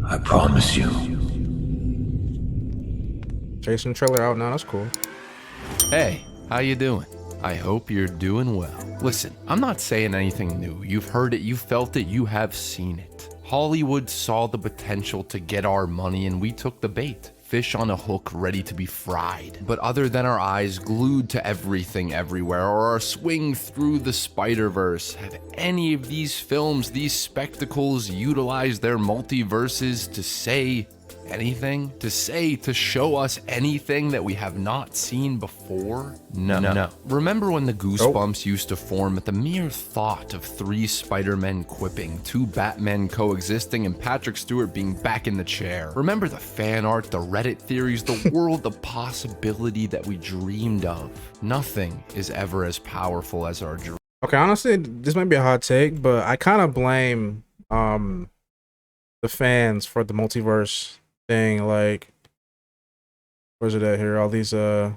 I promise you. Jason trailer out now. That's cool. Hey, how you doing? I hope you're doing well. Listen, I'm not saying anything new. You've heard it, you've felt it, you have seen it. Hollywood saw the potential to get our money and we took the bait. Fish on a hook ready to be fried. But other than our eyes glued to everything everywhere or our swing through the Spider-Verse, have any of these films, these spectacles utilized their multiverses to say anything? To show us anything that we have not seen before? No. Remember when the goosebumps used to form at the mere thought of 3 Spider-Men quipping, 2 Batmen coexisting, and Patrick Stewart being back in the chair? Remember the fan art, the Reddit theories, the world, the possibility that we dreamed of? Nothing is ever as powerful as our dream. Okay, honestly, this might be a hot take, but I kind of blame the fans for the multiverse thing. Like, where's it at here? All these The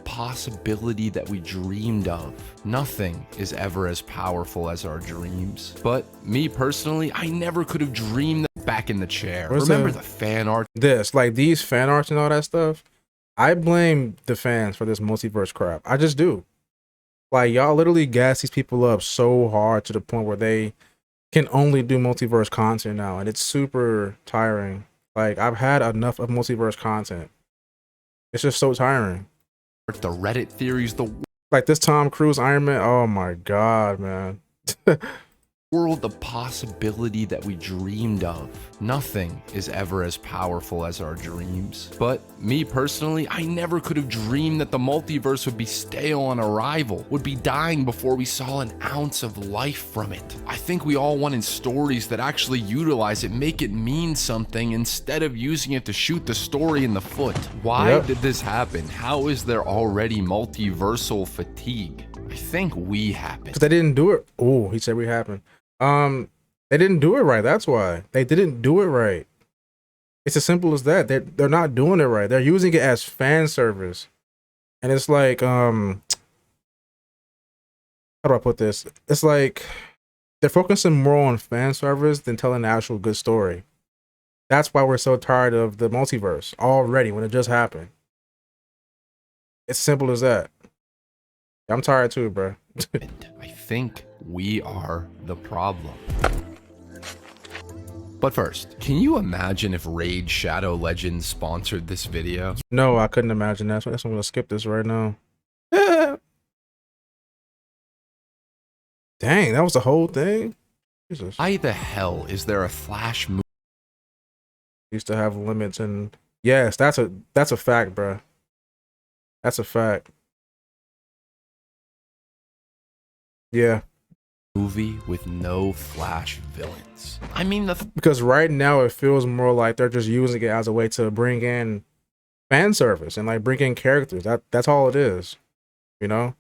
possibility that we dreamed of. Nothing is ever as powerful as our dreams. But me personally, I never could have dreamed that back in the chair. Remember the fan art? These fan arts and all that stuff. I blame the fans for this multiverse crap. I just do. Like, y'all literally gas these people up so hard to the point where they can only do multiverse content now, and it's super tiring. Like, I've had enough of multiverse content. It's just so tiring. The Reddit theories, the like this Tom Cruise Iron Man. Oh my god, man. world, the possibility that we dreamed of. Nothing is ever as powerful as our dreams. But me personally, I never could have dreamed that the multiverse would be stale on arrival, would be dying before we saw an ounce of life from it. I think we all wanted stories that actually utilize it, make it mean something, instead of using it to shoot the story in the foot. Why did this happen? How is there already multiversal fatigue? I think we happened. Because they didn't do it. Oh, he said we happened. They didn't do it right. That's why. They didn't do it right. It's as simple as that. They're not doing it right. They're using it as fan service. And it's like, how do I put this? It's like they're focusing more on fan service than telling an actual good story. That's why we're so tired of the multiverse already when it just happened. It's simple as that. I'm tired too, bro. I think we are the problem. But first, can you imagine if Raid Shadow Legends sponsored this video? No, I couldn't imagine that. So I'm gonna skip this right now. Dang, that was the whole thing? Jesus. Why the hell is there a Flash movie? Used to have limits, and yes, that's a fact, bro. That's a fact. Yeah. Movie with no Flash villains. I mean, because right now it feels more like they're just using it as a way to bring in fan service and like bring in characters. That's all it is, you know?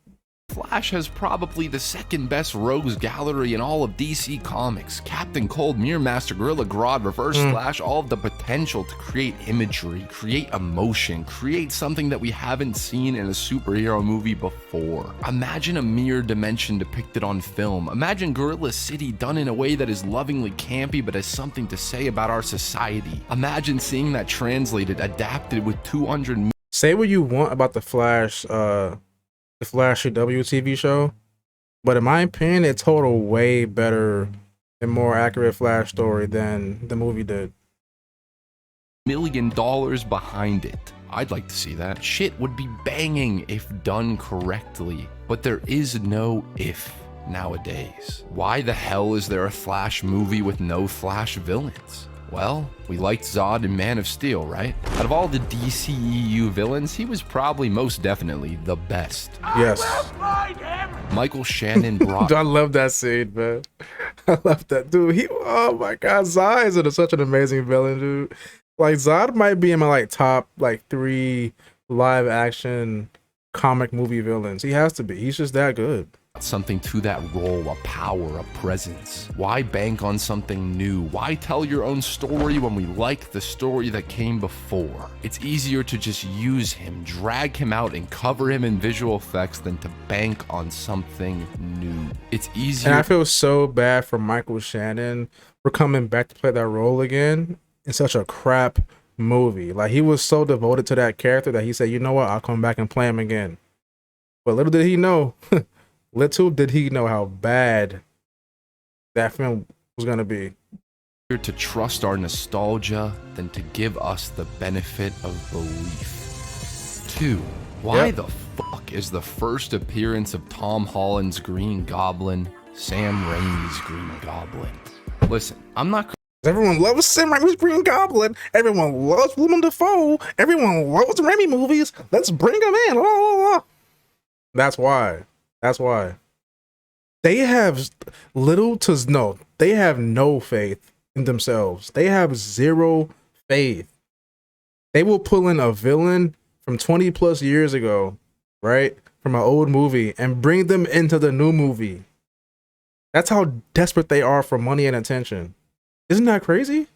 Flash has probably the second best rogues gallery in all of DC Comics. Captain Cold, Mirror Master, Gorilla Grodd, Reverse Flash, all of the potential to create imagery, create emotion, create something that we haven't seen in a superhero movie before. Imagine a mirror dimension depicted on film. Imagine Gorilla City done in a way that is lovingly campy but has something to say about our society. Imagine seeing that translated, adapted with 200. Say what you want about the Flash CW TV show, but in my opinion, it told a way better and more accurate Flash story than the movie did. $1 million behind it. I'd like to see that. Shit would be banging if done correctly, but there is no if nowadays. Why the hell is there a Flash movie with no Flash villains? Well, we liked Zod and Man of Steel, right? Out of all the DCEU villains, he was probably most definitely the best. Yes. Michael Shannon brought... I love that scene, man. I love that. Dude, oh my God, Zod is such an amazing villain, dude. Like, Zod might be in my like top like 3 live action comic movie villains. He has to be. He's just that good. something to that role, a power, a presence? Why bank on something new? Why tell your own story when we like the story that came before? It's easier to just use him, drag him out, and cover him in visual effects than to bank on something new. It's easier. And I feel so bad for Michael Shannon for coming back to play that role again in such a crap movie. Like, he was so devoted to that character that he said, you know what, I'll come back and play him again. But little did he know, how bad that film was going to be. To trust our nostalgia than to give us the benefit of belief. 2. Why the fuck is the first appearance of Tom Holland's Green Goblin Sam Raimi's Green Goblin? Listen, I'm not. Everyone loves Sam Raimi's Green Goblin. Everyone loves Willem Dafoe. Everyone loves the Raimi movies. Let's bring him in. That's why. They have they have no faith in themselves. They have zero faith. They will pull in a villain from 20 plus years ago, right? From an old movie and bring them into the new movie. That's how desperate they are for money and attention. Isn't that crazy?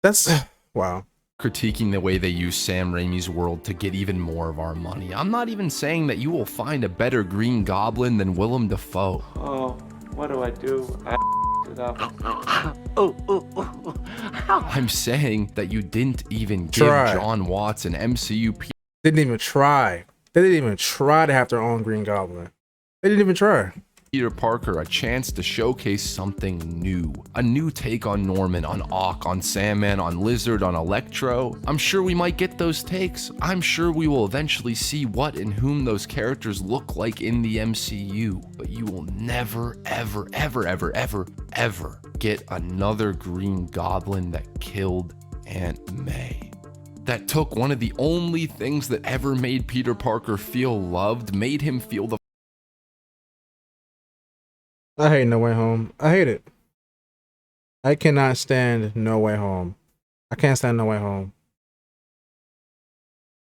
That's wow. Critiquing the way they use Sam Raimi's world to get even more of our money. I'm not even saying that you will find a better Green Goblin than Willem Dafoe. Oh, what do I do? I it up. I'm saying that you didn't even give John Watts an MCU. Didn't even try. They didn't even try to have their own Green Goblin. They didn't even try. Peter Parker a chance to showcase something new. A new take on Norman, on Ock, on Sandman, on Lizard, on Electro. I'm sure we might get those takes. I'm sure we will eventually see what and whom those characters look like in the MCU. But you will never, ever, ever, ever, ever, ever get another Green Goblin that killed Aunt May. That took one of the only things that ever made Peter Parker feel loved, made him feel the I hate No Way Home. I hate it. I cannot stand No Way Home. I can't stand No Way Home.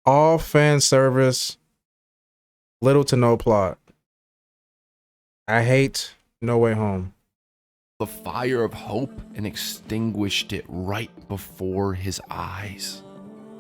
All fan service, little to no plot. I hate No Way Home. The fire of hope and extinguished it right before his eyes.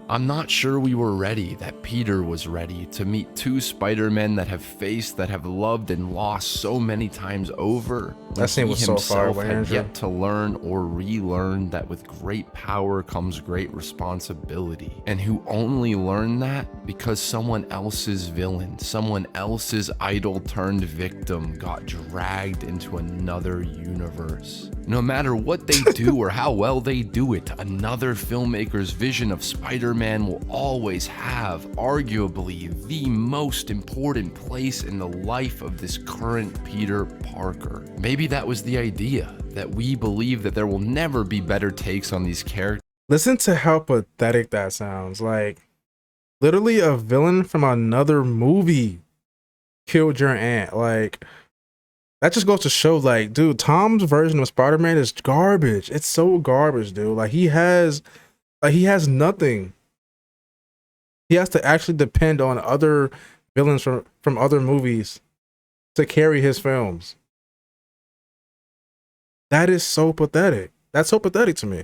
I'm not sure we were ready, that Peter was ready, to meet two Spider-Men that have faced, that have loved and lost so many times over. That scene was so far away, Andrew. Yet to learn or relearn that with great power comes great responsibility. And who only learned that because someone else's villain, someone else's idol turned victim got dragged into another universe. No matter what they do or how well they do it, another filmmaker's vision of Spider-Man will always have, arguably, the most important place in the life of this current Peter Parker. Maybe that was the idea, that we believe that there will never be better takes on these characters. Listen to how pathetic that sounds. Like, literally a villain from another movie killed your aunt. Like, that just goes to show, like, dude, Tom's version of Spider-Man is garbage. It's so garbage, dude. Like, he has nothing. He has to actually depend on other villains from other movies to carry his films. That is so pathetic. That's so pathetic to me.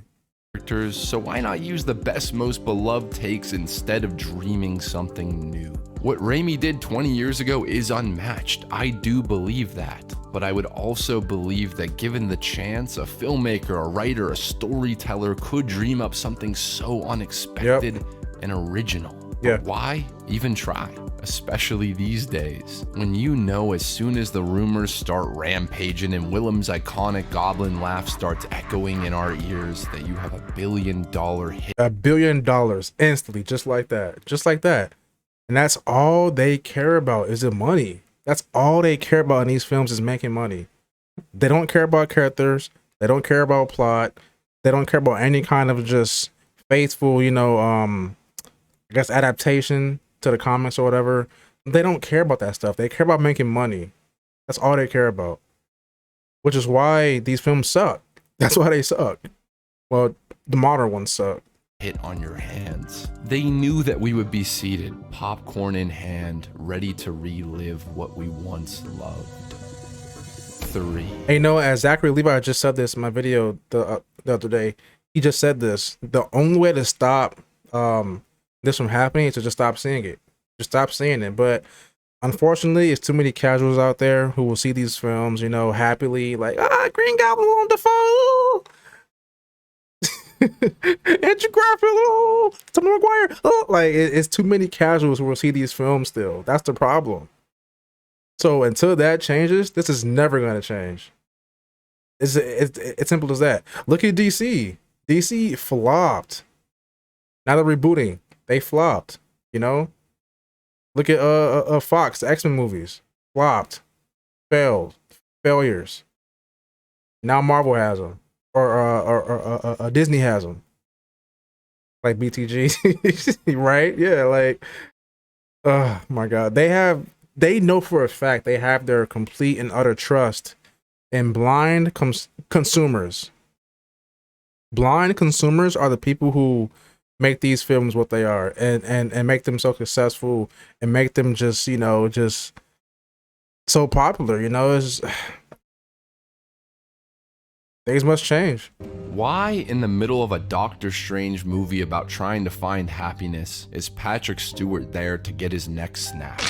So why not use the best, most beloved takes instead of dreaming something new? What Raimi did 20 years ago is unmatched. I do believe that. But I would also believe that given the chance, a filmmaker, a writer, a storyteller could dream up something so unexpected and original. Yeah. But why even try? Especially these days, when you know as soon as the rumors start rampaging and Willem's iconic goblin laugh starts echoing in our ears that you have $1 billion hit. $1 billion instantly, just like that. Just like that. And that's all they care about is the money. That's all they care about in these films is making money. They don't care about characters. They don't care about plot. They don't care about any kind of just faithful, I guess adaptation to the comics or whatever. They don't care about that stuff. They care about making money. That's all they care about. Which is why these films suck. That's why they suck. Well, the modern ones suck. hit on your hands. They knew that we would be seated, popcorn in hand, ready to relive what we once loved. 3. Hey, as Zachary Levi just said this in my video the other day. He just said this. The only way to stop this from happening is to just stop seeing it. Just stop seeing it. But unfortunately, it's too many casuals out there who will see these films, happily, like, Green Goblin on Defoe. Andrew Garfield, Tom McGuire, like it's too many casuals who will see these films still. That's the problem. So until that changes, this is never going to change. It's simple as that. Look at DC. DC flopped. Now they're rebooting. They flopped. Look at Fox, the X-Men movies. Flopped. Failed. Failures. Now Marvel has them. Or Disney has them. Like BTG. Right? Yeah, like, oh my God. They know for a fact they have their complete and utter trust in blind consumers. Blind consumers are the people who make these films what they are and make them so successful and make them just, just so popular, it's things must change. Why in the middle of a Doctor Strange movie about trying to find happiness is Patrick Stewart there to get his neck snapped?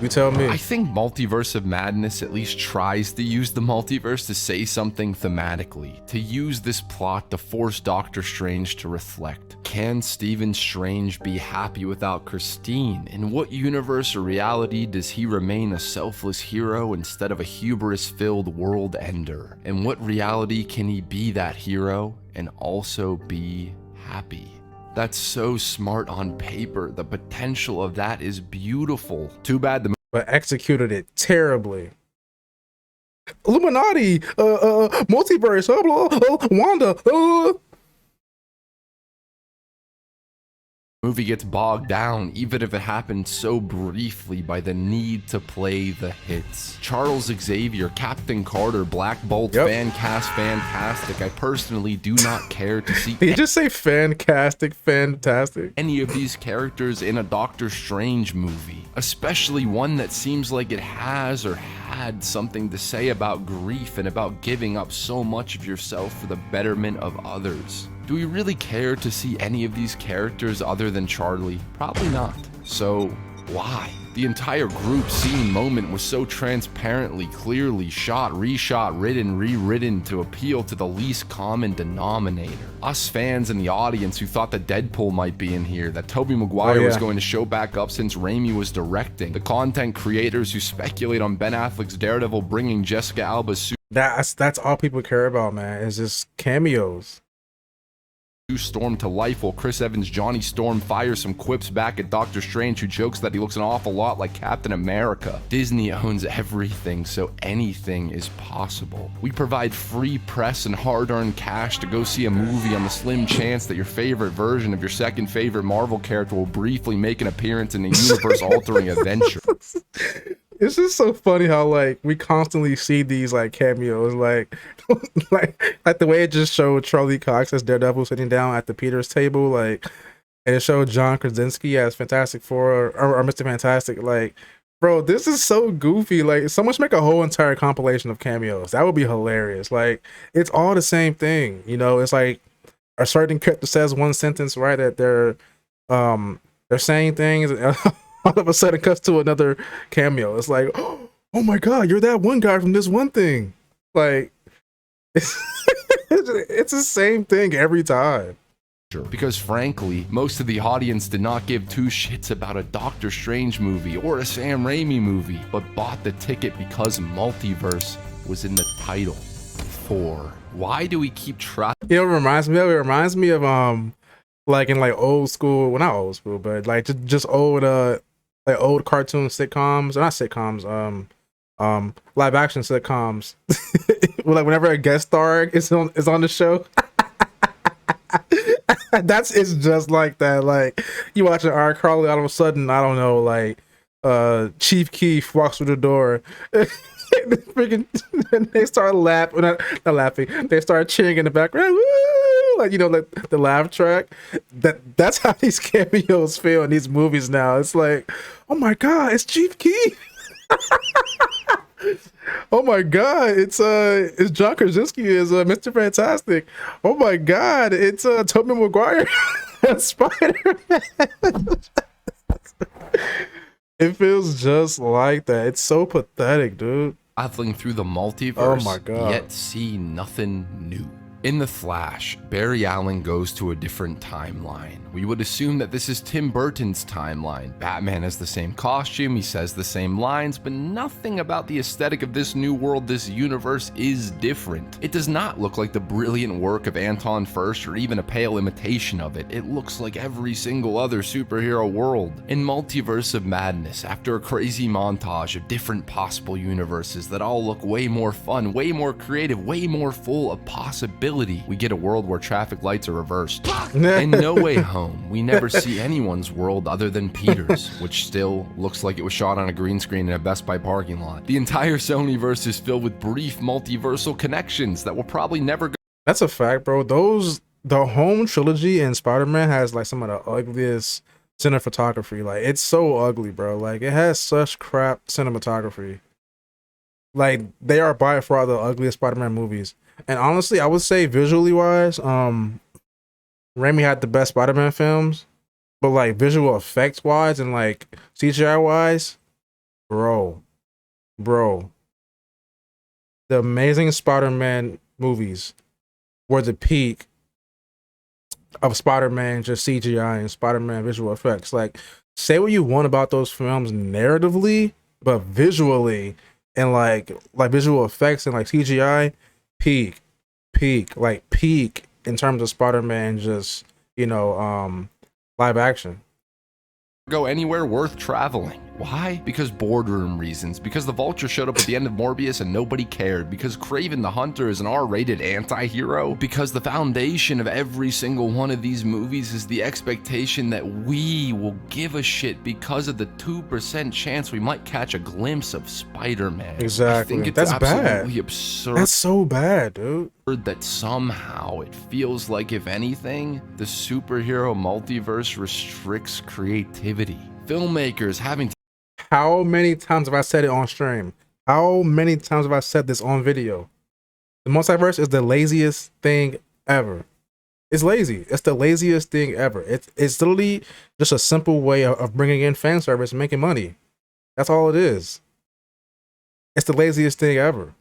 You tell me. I think Multiverse of Madness at least tries to use the multiverse to say something thematically, to use this plot to force Doctor Strange to reflect. Can Stephen Strange be happy without Christine? In what universe or reality does he remain a selfless hero instead of a hubris-filled world ender? In what reality can he be that hero and also be happy? That's so smart on paper. The potential of that is beautiful. Too bad but executed it terribly. Illuminati, multiverse, Wanda, movie gets bogged down, even if it happened so briefly, by the need to play the hits. Charles Xavier, Captain Carter, Black Bolt, fantastic. I personally do not care to see. Did you just say fantastic? Any of these characters in a Doctor Strange movie, especially one that seems like it has or had something to say about grief and about giving up so much of yourself for the betterment of others. Do we really care to see any of these characters other than Charlie? Probably not. So why? The entire group scene moment was so transparently, clearly shot, reshot, written, rewritten to appeal to the least common denominator. Us fans in the audience who thought that Deadpool might be in here, that Tobey Maguire was going to show back up since Raimi was directing. The content creators who speculate on Ben Affleck's Daredevil bringing Jessica Alba's suit. That's all people care about, man. It's just cameos. Storm to life while Chris Evans' Johnny Storm fires some quips back at Doctor Strange, who jokes that he looks an awful lot like Captain America. Disney owns everything, so anything is possible. We provide free press and hard-earned cash to go see a movie on the slim chance that your favorite version of your second favorite Marvel character will briefly make an appearance in a universe-altering adventure. It's just so funny how like we constantly see these like cameos, like like the way it just showed Charlie Cox as Daredevil sitting down at the Peter's table, like, and it showed John Krasinski as Fantastic Four or Mr. Fantastic. Like, bro, this is so goofy. Like, someone should make a whole entire compilation of cameos. That would be hilarious. Like, it's all the same thing, It's like a certain character says one sentence, right? That they're saying things. All of a sudden cuts to another cameo. It's like, oh my God, you're that one guy from this one thing. Like, it's the same thing every time. Because frankly, most of the audience did not give two shits about a Doctor Strange movie or a Sam Raimi movie, but bought the ticket because Multiverse was in the title. 4. Why do we keep trying? It reminds me of like in like old school, well not old school, but like just old like old cartoon sitcoms, or not sitcoms, live action sitcoms. Like whenever a guest star is on the show. It's just like that. Like you watch an R. Carly, all of a sudden, I don't know, like Chief Keef walks through the door. Freaking, they start laughing, not laughing. They start cheering in the background. Woo! like, you know, like the laugh track. That's how these cameos feel in these movies now. It's like, oh my god, it's Chief Keef. Oh my god, it's John Krasinski as Mr. Fantastic. Oh my god, it's Tobey Maguire as Spider-Man. It feels just like that. It's so pathetic, dude. Traveling through the multiverse, Oh my God. yet see nothing new. In The Flash, Barry Allen goes to a different timeline. We would assume that this is Tim Burton's timeline. Batman has the same costume, he says the same lines, but nothing about the aesthetic of this new world, this universe, is different. It does not look like the brilliant work of Anton Furst or even a pale imitation of it. It looks like every single other superhero world. In Multiverse of Madness, after a crazy montage of different possible universes that all look way more fun, way more creative, way more full of possibilities, we get a world where traffic lights are reversed. In No Way Home, we never see anyone's world other than Peter's, which still looks like it was shot on a green screen in a Best Buy parking lot. The entire Sonyverse is filled with brief multiversal connections that will probably never go. That's a fact, bro. The Home trilogy and Spider-Man has like some of the ugliest cinematography. Like, it's so ugly, bro. Like, it has such crap cinematography. Like, they are by far the ugliest Spider-Man movies. And honestly, I would say visually wise, Raimi had the best Spider-Man films, but like visual effects wise and like CGI wise, bro, the Amazing Spider-Man movies were the peak of Spider-Man just CGI and Spider-Man visual effects. Like, say what you want about those films narratively, but visually and like visual effects and like CGI, peak in terms of Spider-Man, just, you know, live action. Go anywhere worth traveling. Why? Because boardroom reasons. Because the Vulture showed up at the end of Morbius and nobody cared. Because Kraven the Hunter is an R-rated anti-hero. Because the foundation of every single one of these movies is the expectation that we will give a shit because of the 2% chance we might catch a glimpse of Spider-Man. Exactly. I think it's That's absolutely bad. absurd. That's so bad, dude. That somehow it feels like, if anything, the superhero multiverse restricts creativity. Filmmakers having to. How many times have I said it on stream? How many times have I said this on video? The multiverse is the laziest thing ever. It's lazy. It's the laziest thing ever. It's literally just a simple way of bringing in fan service and making money. That's all it is. It's the laziest thing ever.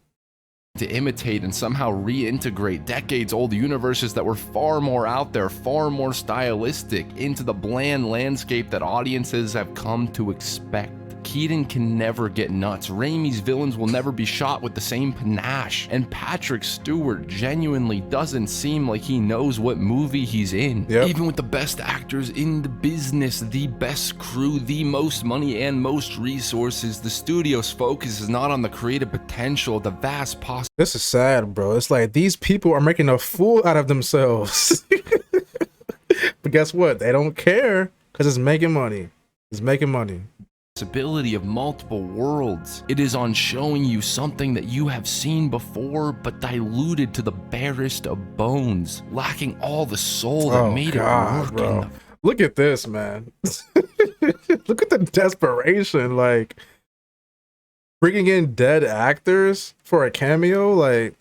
To imitate and somehow reintegrate decades-old universes that were far more out there, far more stylistic, into the bland landscape that audiences have come to expect. Keaton can never get nuts. Raimi's villains will never be shot with the same panache. And Patrick Stewart genuinely doesn't seem like he knows what movie he's in. Yep. Even with the best actors in the business, the best crew, the most money and most resources, the studio's focus is not on the creative potential, the vast possibilities. This is sad, bro. It's like these people are making a fool out of themselves. But guess what? They don't care because it's making money. It's making money. Possibility of multiple worlds. It is on showing you something that you have seen before, but diluted to the barest of bones, lacking all the soul that made it work. Bro. Look at this, man. Look at the desperation. Like, bringing in dead actors for a cameo, like,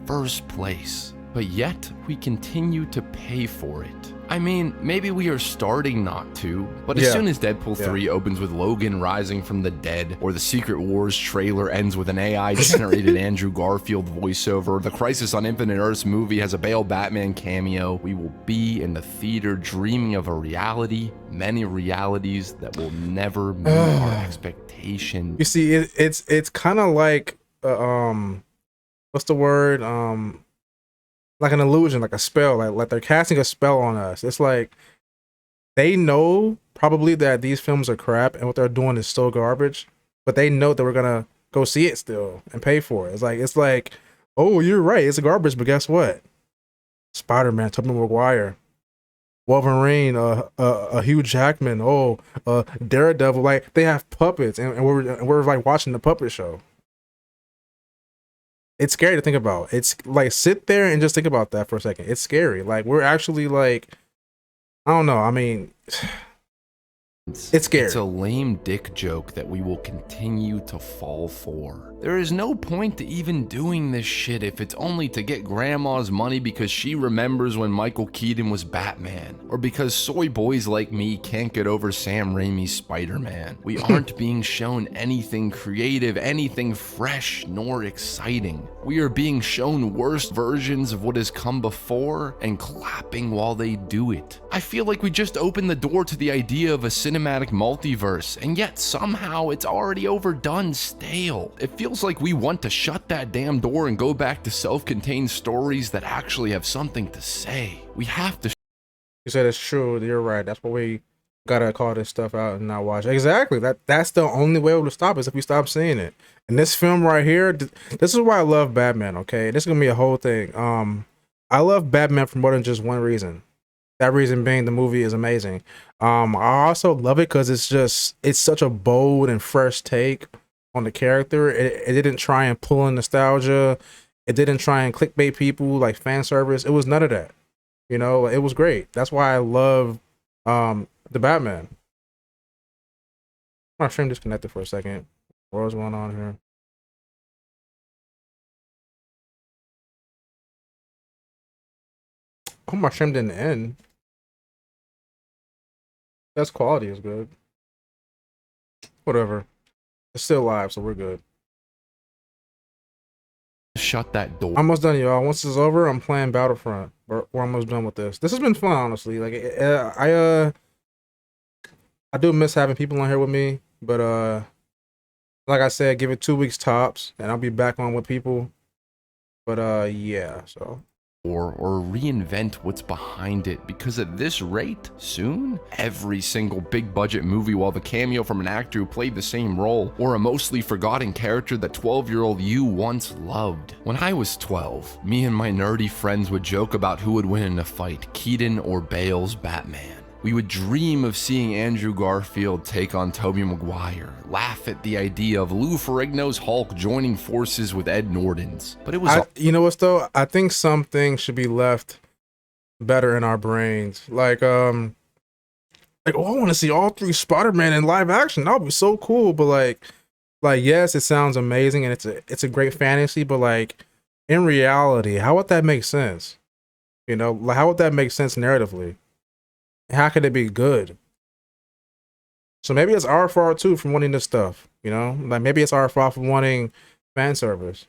first place. But yet, we continue to pay for it. I mean, maybe we are starting not to, but as soon as Deadpool 3 opens with Logan rising from the dead, or the Secret Wars trailer ends with an AI-generated Andrew Garfield voiceover, the Crisis on Infinite Earths movie has a Bale Batman cameo, we will be in the theater dreaming of a reality, many realities that will never meet our expectations. You see, it's kind of like, what's the word? Like an illusion, like a spell, like they're casting a spell on us. It's like they know probably that these films are crap and what they're doing is still garbage, but they know that we're gonna go see it still and pay for it. It's like, oh, you're right, it's garbage, but guess what? Spider-Man, Tobey Maguire, Wolverine, Hugh Jackman, Daredevil, like they have puppets, and we're like watching the puppet show. it's scary to think about. It's like sit there and just think about that for a second. It's scary. Like we're actually like, I don't know. I mean, it's scary. It's a lame dick joke that we will continue to fall for. There is no point to even doing this shit if it's only to get grandma's money because she remembers when Michael Keaton was Batman, or because soy boys like me can't get over Sam Raimi's Spider-Man. We aren't being shown anything creative, anything fresh, nor exciting. We are being shown worse versions of what has come before and clapping while they do it. I feel like we just opened the door to the idea of a cinematic multiverse, and yet somehow it's already overdone, stale. It feels like we want to shut that damn door and go back to self-contained stories that actually have something to say. We have to. You said it's true. You're right. That's why we gotta call this stuff out and not watch. Exactly. That's the only way to stop is if we stop seeing it. And this film right here, this is why I love Batman. Okay, this is gonna be a whole thing. I love Batman for more than just one reason. That reason being the movie is amazing. I also love it because it's such a bold and fresh take on the character. It didn't try and pull in nostalgia. It didn't try and clickbait people like fan service. It was none of that. You know, it was great. That's why I love the Batman. My stream disconnected for a second. What was going on here? Oh, my stream didn't end. That's quality is good. Whatever. It's still live, so we're good. Shut that door. Almost done, y'all. Once it's over, I'm playing Battlefront. We're almost done with this. This has been fun, honestly. Like I do miss having people on here with me, but like I said, give it 2 weeks tops, and I'll be back on with people. But yeah, so. Or reinvent what's behind it, because at this rate, soon, every single big budget movie will have a cameo from an actor who played the same role, or a mostly forgotten character that 12-year-old you once loved. When I was 12, me and my nerdy friends would joke about who would win in a fight, Keaton or Bale's Batman. We would dream of seeing Andrew Garfield take on Tobey Maguire, laugh at the idea of Lou Ferrigno's Hulk joining forces with Ed Norton's. But it was you know what though? I think some things should be left better in our brains. Like oh, I want to see all 3 Spider-Man in live action. That would be so cool. But like yes, it sounds amazing and it's a great fantasy. But like in reality, how would that make sense? You know, like how would that make sense narratively? How could it be good? So maybe it's our fault too from wanting this stuff, you know? Like maybe it's our fault for wanting fan service.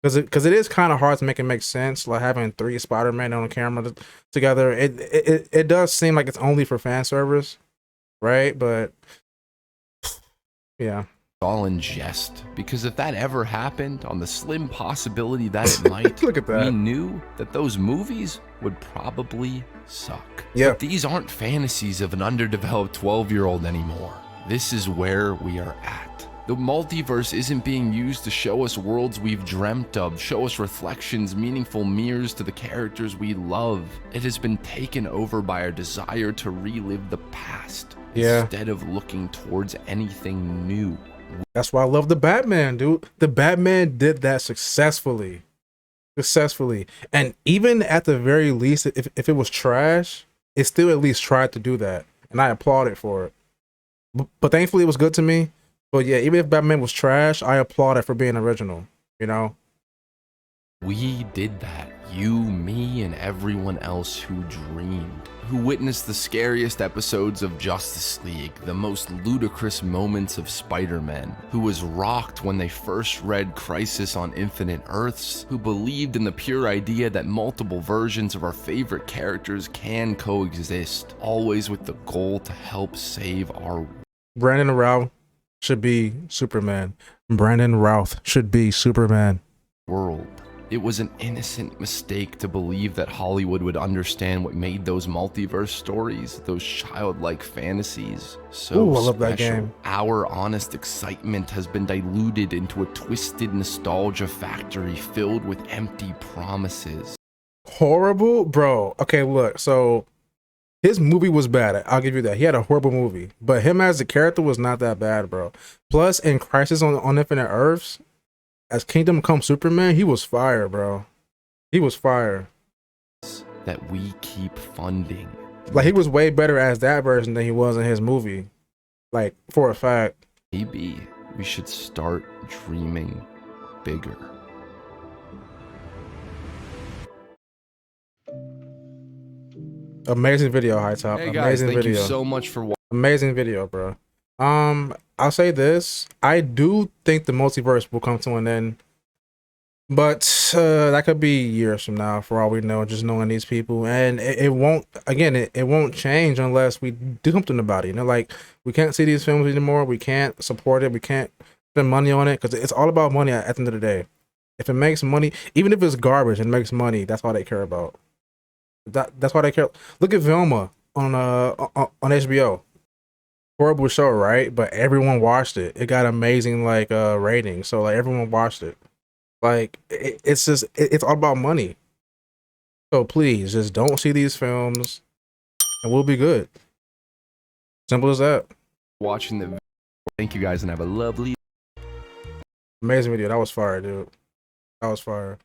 Because it is kind of hard to make it make sense, like having 3 Spider-Man on the camera together. It does seem like it's only for fan service, right? But yeah. All in jest, because if that ever happened, on the slim possibility that it might, look at that. We knew that those movies would probably suck. Yeah. But these aren't fantasies of an underdeveloped 12-year-old anymore. This is where we are at. The multiverse isn't being used to show us worlds we've dreamt of, show us reflections, meaningful mirrors to the characters we love. It has been taken over by our desire to relive the past, instead of looking towards anything new. That's why I love the Batman, dude. The Batman did that successfully. And even at the very least, if it was trash, it still at least tried to do that. And I applaud it for it. But thankfully it was good to me. But yeah, even if Batman was trash, I applaud it for being original, you know? We did that. You, me, and everyone else who dreamed, who witnessed the scariest episodes of Justice League, the most ludicrous moments of Spider-Man, who was rocked when they first read Crisis on Infinite Earths, who believed in the pure idea that multiple versions of our favorite characters can coexist, always with the goal to help save our world. Brandon Routh should be Superman. Brandon Routh should be Superman. It was an innocent mistake to believe that Hollywood would understand what made those multiverse stories, those childlike fantasies, so Ooh, I love special. that game. Our honest excitement has been diluted into a twisted nostalgia factory filled with empty promises. Horrible? Bro, okay, look, so his movie was bad. I'll give you that. He had a horrible movie. But him as a character was not that bad, bro. Plus, in Crisis on Infinite Earths, as Kingdom Come Superman, he was fire, bro. He was fire. that we keep funding. Like, he was way better as that version than he was in his movie. Like, for a fact. Maybe we should start dreaming bigger. Amazing video, High Top. Hey guys, Amazing thank video. you so much for watching. Amazing video, bro. I'll say this. I do think the multiverse will come to an end. But that could be years from now, for all we know, just knowing these people. And it won't, again, it won't change unless we do something about it. You know, like, we can't see these films anymore. We can't support it. We can't spend money on it, because it's all about money at the end of the day. If it makes money, even if it's garbage and makes money, that's all they care about. That's why they care. Look at Velma on HBO. Horrible show, right? But everyone watched it. It got amazing like ratings. So like everyone watched it. Like it's just it's all about money. So please just don't see these films, and we'll be good. Simple as that. Watching the video. Thank you guys and have a lovely Amazing video. That was fire, dude. That was fire.